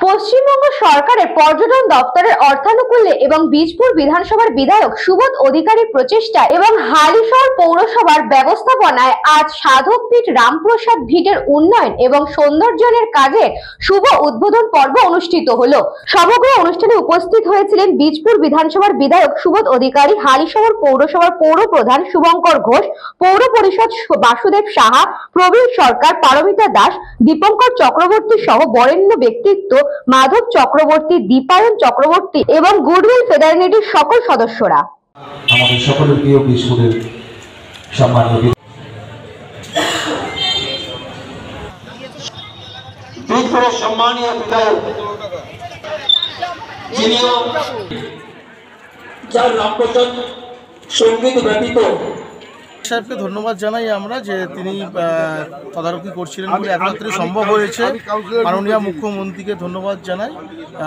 পশ্চিমবঙ্গ সরকারের পর্যটন দপ্তরের অর্থানুকূল্যে এবং বীজপুর বিধানসভার বিধায়ক সুবোধ অধিকারীর প্রচেষ্টায় এবং হালিশহর পৌরসভার ব্যবস্থাপনায় আজ সাধকপীঠ রামপ্রসাদ ভিটের উন্নয়ন এবং সৌন্দর্যের কাজের শুভ উদ্বোধন পর্ব অনুষ্ঠিত হলো। সমগ্র অনুষ্ঠানে উপস্থিত হয়েছিলেন বীজপুর বিধানসভার বিধায়ক সুবোধ অধিকারী, হালিশহর পৌরসভার পৌর প্রধান শুভঙ্কর ঘোষ, পৌর পরিষদ বাসুদেব সাহা, প্রবীণ সরকার, পারমিতা দাস, দীপঙ্কর চক্রবর্তী সহ বরেণ্য ব্যক্তিত্ব মাধব চক্রবর্তী, দীপায়ন চক্রবর্তী এবং গুডউইল ফেডারেলিটির সকল সদস্যরা। আমাদের সকলের প্রিয় বীজপুরের সম্মানীয় বিধায়ক যিনিও যার রামপ্রসাদ সঙ্গীত ব্যতীত সাহেবকে ধন্যবাদ জানাই আমরা যে তিনি তদারকি করছিলেন বলে একমাত্র সম্ভব হয়েছে। মাননীয় মুখ্যমন্ত্রীকে ধন্যবাদ জানাই,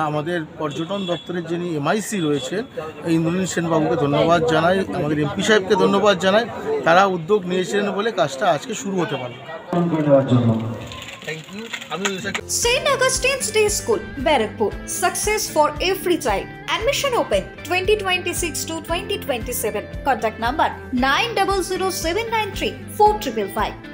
আমাদের পর্যটন দপ্তরের যিনি এমআইসি রয়েছেন ইন্দ্রনীল সেনবাবুকে ধন্যবাদ জানাই, আমাদের এমপি সাহেবকে ধন্যবাদ জানাই, তারা উদ্যোগ নিয়েছিলেন বলে কাজটা আজকে শুরু হতে পারে। St. Augustine's Day School, Barakpur. Success for every child. Admission open 2026 to 2027. Contact number 900793 4555.